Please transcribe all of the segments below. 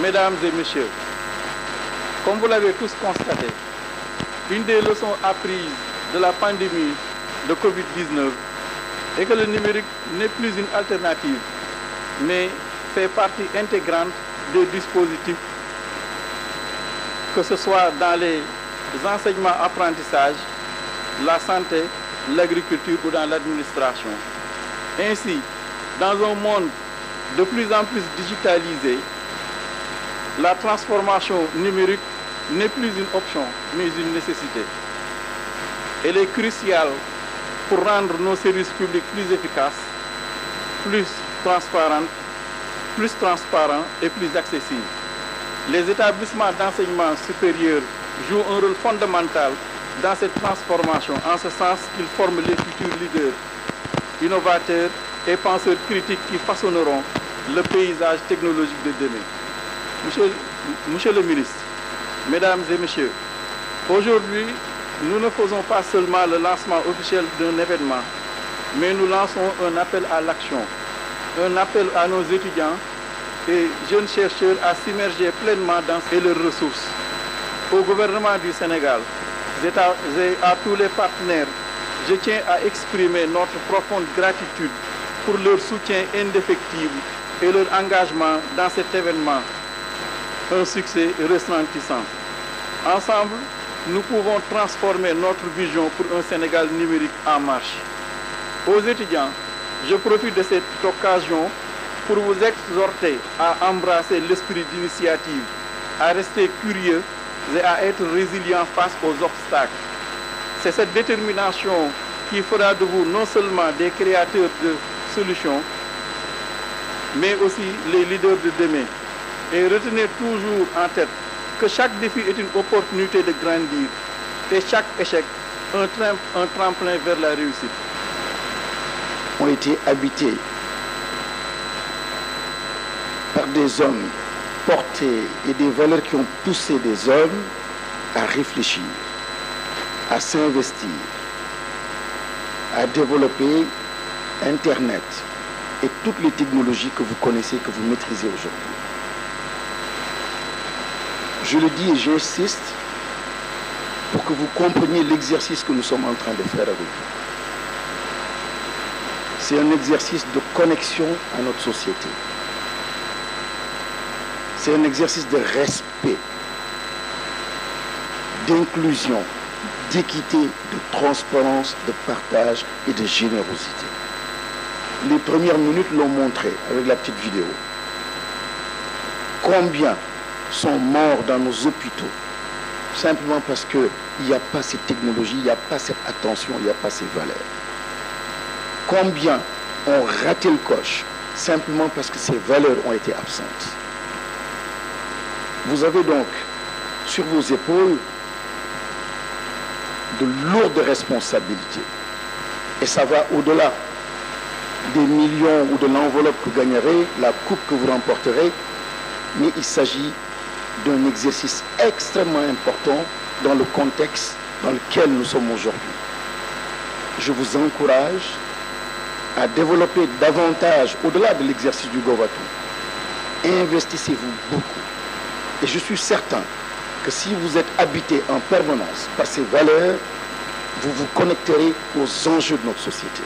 Mesdames et messieurs, comme vous l'avez tous constaté, une des leçons apprises de la pandémie de Covid-19 est que le numérique n'est plus une alternative, mais fait partie intégrante des dispositifs, que ce soit dans les enseignements-apprentissages, la santé, l'agriculture ou dans l'administration. Ainsi, dans un monde de plus en plus digitalisé, la transformation numérique n'est plus une option, mais une nécessité. Elle est cruciale pour rendre nos services publics plus efficaces, plus transparents et plus accessibles. Les établissements d'enseignement supérieur jouent un rôle fondamental dans cette transformation, en ce sens qu'ils forment les futurs leaders, innovateurs et penseurs critiques qui façonneront le paysage technologique de demain. Monsieur le ministre, Mesdames et messieurs, aujourd'hui, nous ne faisons pas seulement le lancement officiel d'un événement, mais nous lançons un appel à l'action, un appel à nos étudiants et jeunes chercheurs à s'immerger pleinement dans leurs ressources. Au gouvernement du Sénégal et à tous les partenaires, je tiens à exprimer notre profonde gratitude pour leur soutien indéfectible et leur engagement dans cet événement, un succès retentissant. Ensemble, nous pouvons transformer notre vision pour un Sénégal numérique en marche. Aux étudiants, je profite de cette occasion pour vous exhorter à embrasser l'esprit d'initiative, à rester curieux et à être résilient face aux obstacles. C'est cette détermination qui fera de vous non seulement des créateurs de solutions, mais aussi les leaders de demain. Et retenez toujours en tête que chaque défi est une opportunité de grandir et chaque échec un tremplin vers la réussite. Ont été habités par des hommes portés et des valeurs qui ont poussé des hommes à réfléchir, à s'investir, à développer Internet et toutes les technologies que vous connaissez, que vous maîtrisez aujourd'hui. Je le dis et j'insiste pour que vous compreniez l'exercice que nous sommes en train de faire avec vous. C'est un exercice de connexion à notre société. C'est un exercice de respect, d'inclusion, d'équité, de transparence, de partage et de générosité. Les premières minutes l'ont montré avec la petite vidéo. Combien sont morts dans nos hôpitaux simplement parce qu'il n'y a pas cette technologie, il n'y a pas cette attention, il n'y a pas ces valeurs. Combien ont raté le coche simplement parce que ces valeurs ont été absentes. Vous avez donc sur vos épaules de lourdes responsabilités. Et ça va au-delà des millions ou de l'enveloppe que vous gagnerez, la coupe que vous remporterez, mais il s'agit d'un exercice extrêmement important dans le contexte dans lequel nous sommes aujourd'hui. Je vous encourage à développer davantage, au-delà de l'exercice du Govatou. Investissez-vous beaucoup. Et je suis certain que si vous êtes habité en permanence par ces valeurs, vous vous connecterez aux enjeux de notre société.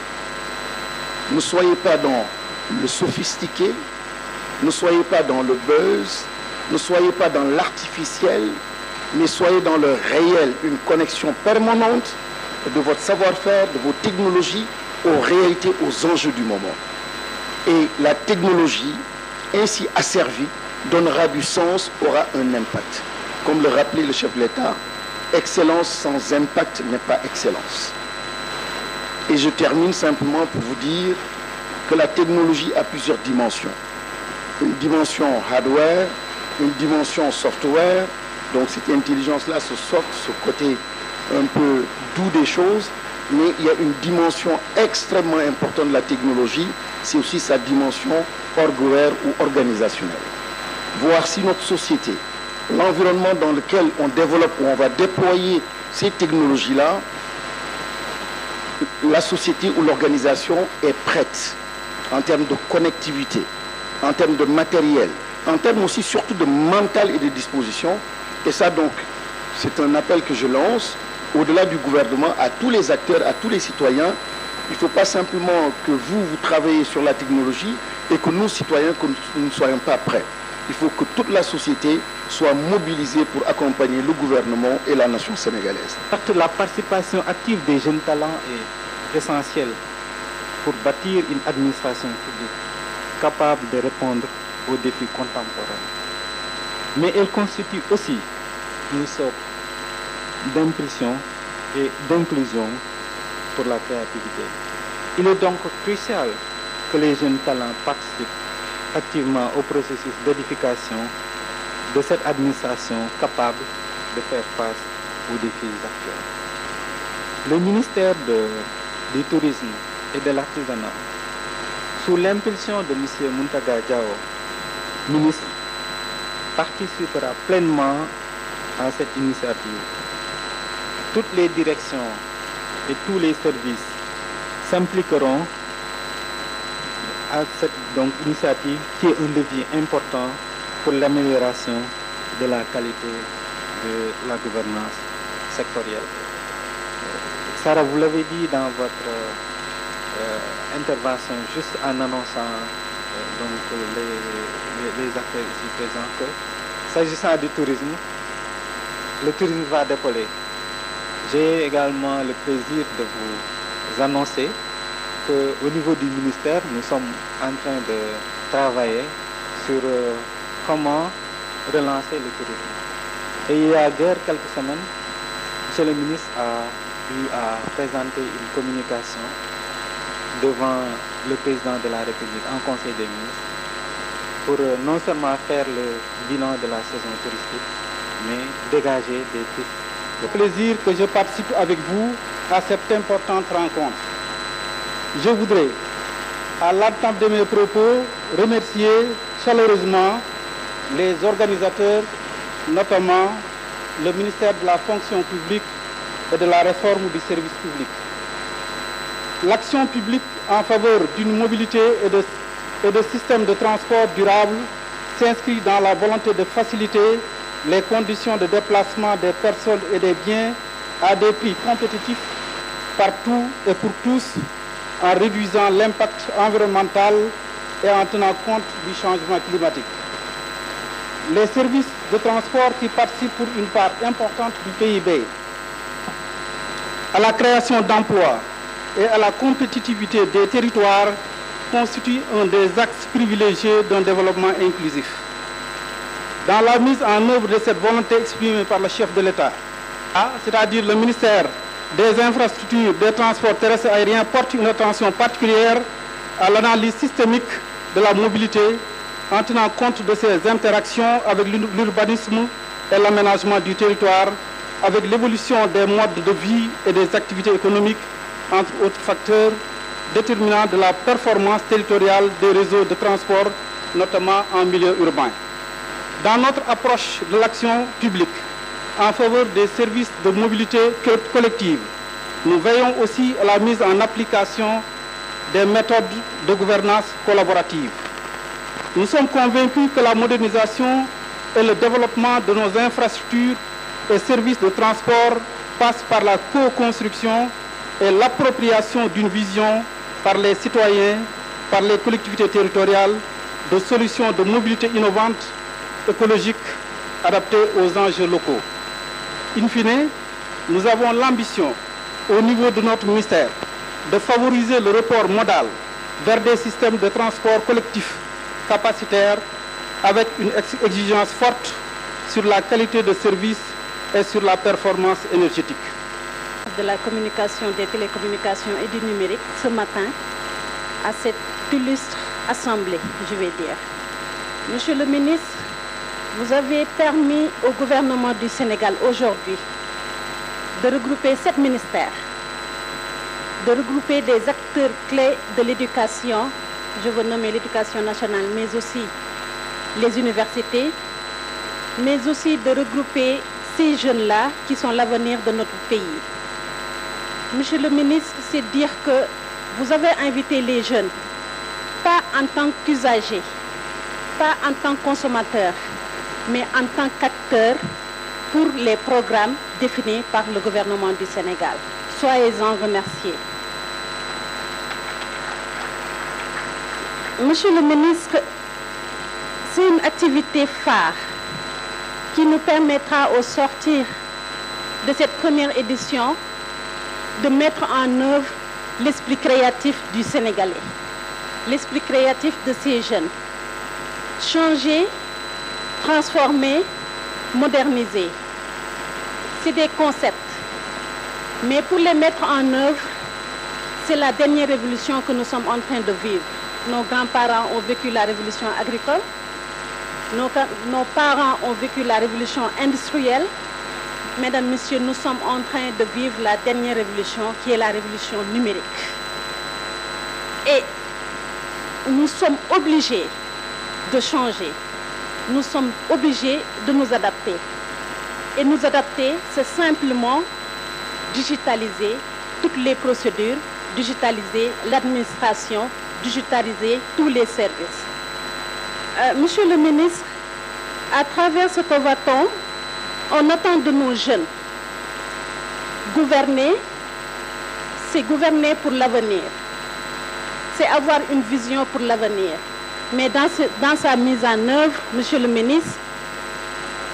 Ne soyez pas dans le sophistiqué, ne soyez pas dans le buzz, ne soyez pas dans l'artificiel, mais soyez dans le réel, une connexion permanente de votre savoir-faire, de vos technologies, aux réalités, aux enjeux du moment. Et la technologie, ainsi asservie, donnera du sens, aura un impact. Comme le rappelait le chef de l'État, excellence sans impact n'est pas excellence. Et je termine simplement pour vous dire que la technologie a plusieurs dimensions. Une dimension hardware, une dimension software, donc cette intelligence-là, ce soft, ce côté un peu doux des choses, mais il y a une dimension extrêmement importante de la technologie, c'est aussi sa dimension hardware ou organisationnelle. Voir si notre société, l'environnement dans lequel on développe ou on va déployer ces technologies-là, la société ou l'organisation est prête en termes de connectivité, en termes de matériel, en termes aussi surtout de mental et de disposition. Et ça donc, c'est un appel que je lance au-delà du gouvernement à tous les acteurs, à tous les citoyens. Il ne faut pas simplement que vous travaillez sur la technologie et que nous, citoyens, que nous ne soyons pas prêts. Il faut que toute la société soit mobilisée pour accompagner le gouvernement et la nation sénégalaise. La participation active des jeunes talents est essentielle pour bâtir une administration publique capable de répondre aux défis contemporains. Mais elle constitue aussi une sorte d'impulsion et d'inclusion pour la créativité. Il est donc crucial que les jeunes talents participent activement au processus d'édification de cette administration capable de faire face aux défis actuels. Le ministère du Tourisme et de l'Artisanat, sous l'impulsion de M. Mountaga Diao, ministre, participera pleinement à cette initiative. Toutes les directions et tous les services s'impliqueront à cette initiative qui est un levier important pour l'amélioration de la qualité de la gouvernance sectorielle. Sarah, vous l'avez dit dans votre intervention, juste en annonçant les acteurs ici présents, que s'agissant du tourisme, le tourisme va décoller. J'ai également le plaisir de vous annoncer qu'au niveau du ministère, nous sommes en train de travailler sur comment relancer le tourisme. Et il y a quelques semaines, M. le ministre a eu à présenter une communication devant le président de la République en Conseil des ministres pour non seulement faire le bilan de la saison touristique, mais dégager des pistes. Le plaisir que je participe avec vous à cette importante rencontre. Je voudrais, à l'entame de mes propos, remercier chaleureusement les organisateurs, notamment le ministère de la fonction publique et de la réforme du service public. L'action publique en faveur d'une mobilité et de systèmes de transport durable s'inscrit dans la volonté de faciliter les conditions de déplacement des personnes et des biens à des prix compétitifs partout et pour tous, en réduisant l'impact environnemental et en tenant compte du changement climatique. Les services de transport qui participent pour une part importante du PIB à la création d'emplois et à la compétitivité des territoires constituent un des axes privilégiés d'un développement inclusif. Dans la mise en œuvre de cette volonté exprimée par le chef de l'État, c'est-à-dire le ministère des infrastructures, des transports terrestres et aériens, porte une attention particulière à l'analyse systémique de la mobilité en tenant compte de ses interactions avec l'urbanisme et l'aménagement du territoire, avec l'évolution des modes de vie et des activités économiques, entre autres facteurs déterminants de la performance territoriale des réseaux de transport, notamment en milieu urbain. Dans notre approche de l'action publique en faveur des services de mobilité collective, nous veillons aussi à la mise en application des méthodes de gouvernance collaborative. Nous sommes convaincus que la modernisation et le développement de nos infrastructures et services de transport passent par la co-construction et l'appropriation d'une vision par les citoyens, par les collectivités territoriales, de solutions de mobilité innovantes, écologiques, adaptées aux enjeux locaux. In fine, nous avons l'ambition, au niveau de notre ministère, de favoriser le report modal vers des systèmes de transport collectif capacitaires avec une exigence forte sur la qualité de service et sur la performance énergétique. De la communication, des télécommunications et du numérique ce matin à cette illustre assemblée, je vais dire. Monsieur le ministre, vous avez permis au gouvernement du Sénégal aujourd'hui de regrouper 7 ministères, de regrouper des acteurs clés de l'éducation, je veux nommer l'éducation nationale, mais aussi les universités, mais aussi de regrouper ces jeunes-là qui sont l'avenir de notre pays. Monsieur le ministre, c'est dire que vous avez invité les jeunes, pas en tant qu'usagers, pas en tant que consommateur, mais en tant qu'acteur pour les programmes définis par le gouvernement du Sénégal. Soyez-en remerciés. Monsieur le ministre, c'est une activité phare qui nous permettra au sortir de cette première édition de mettre en œuvre l'esprit créatif du Sénégalais, l'esprit créatif de ces jeunes. Changer, transformer, moderniser. C'est des concepts. Mais pour les mettre en œuvre, c'est la dernière révolution que nous sommes en train de vivre. Nos grands-parents ont vécu la révolution agricole. Nos parents ont vécu la révolution industrielle. Mesdames, Messieurs, nous sommes en train de vivre la dernière révolution qui est la révolution numérique. Et nous sommes obligés de changer. Nous sommes obligés de nous adapter. Et nous adapter, c'est simplement digitaliser toutes les procédures, digitaliser l'administration, digitaliser tous les services. Monsieur le ministre, à travers ce convention, on attend de nos jeunes gouverner, c'est gouverner pour l'avenir, c'est avoir une vision pour l'avenir. Mais dans sa mise en œuvre, monsieur le ministre,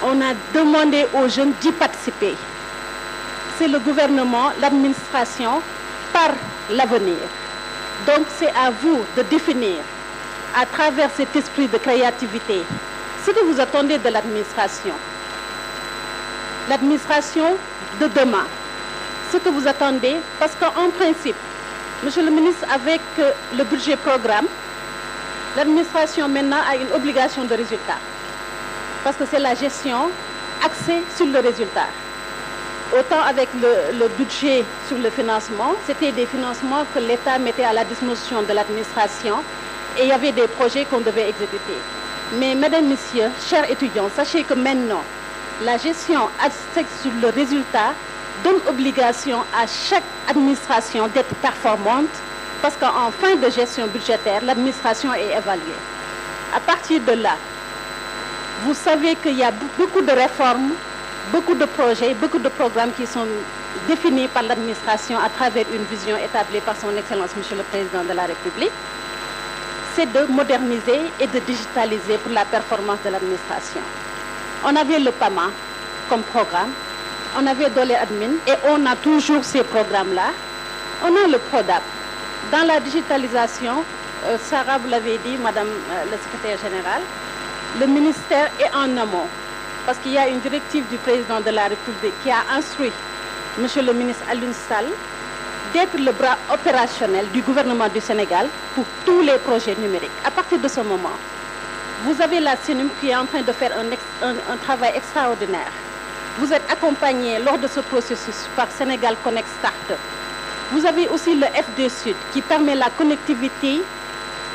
on a demandé aux jeunes d'y participer. C'est le gouvernement, l'administration, par l'avenir. Donc c'est à vous de définir, à travers cet esprit de créativité, ce que vous attendez de l'administration. L'administration de demain, ce que vous attendez, parce qu'en principe, monsieur le ministre, avec le budget programme, l'administration maintenant a une obligation de résultat, parce que c'est la gestion axée sur le résultat. Autant avec le budget sur le financement, c'était des financements que l'État mettait à la disposition de l'administration et il y avait des projets qu'on devait exécuter. Mais mesdames, messieurs, chers étudiants, sachez que maintenant, la gestion axée sur le résultat donne obligation à chaque administration d'être performante parce qu'en fin de gestion budgétaire, l'administration est évaluée. À partir de là, vous savez qu'il y a beaucoup de réformes, beaucoup de projets, beaucoup de programmes qui sont définis par l'administration à travers une vision établie par son Excellence, Monsieur le Président de la République. C'est de moderniser et de digitaliser pour la performance de l'administration. On avait le PAMA comme programme, on avait Dolé Admin et on a toujours ces programmes-là. On a le PRODAP. Dans la digitalisation, Sarah, vous l'avez dit, Madame le Secrétaire Général, le ministère est en amont. Parce qu'il y a une directive du président de la République qui a instruit Monsieur le ministre Alioune Sall d'être le bras opérationnel du gouvernement du Sénégal pour tous les projets numériques. À partir de ce moment, vous avez la CNUM qui est en train de faire un travail extraordinaire. Vous êtes accompagné lors de ce processus par Sénégal Connect Startup. Vous avez aussi le FD Sud qui permet la connectivité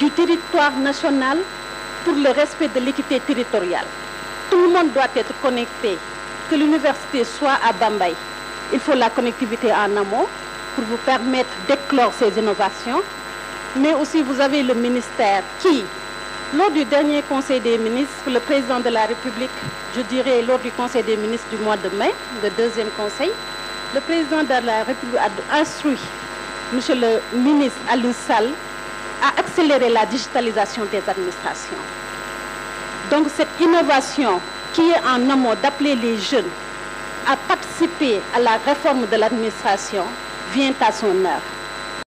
du territoire national pour le respect de l'équité territoriale. Tout le monde doit être connecté, que l'université soit à Bambay. Il faut la connectivité en amont pour vous permettre d'éclore ces innovations. Mais aussi, vous avez le ministère qui, lors du dernier Conseil des ministres, le président de la République, je dirais lors du Conseil des ministres du mois de mai, le deuxième Conseil, le président de la République a instruit Monsieur le ministre Alioune Sall à accélérer la digitalisation des administrations. Donc cette innovation qui est en amont d'appeler les jeunes à participer à la réforme de l'administration vient à son heure.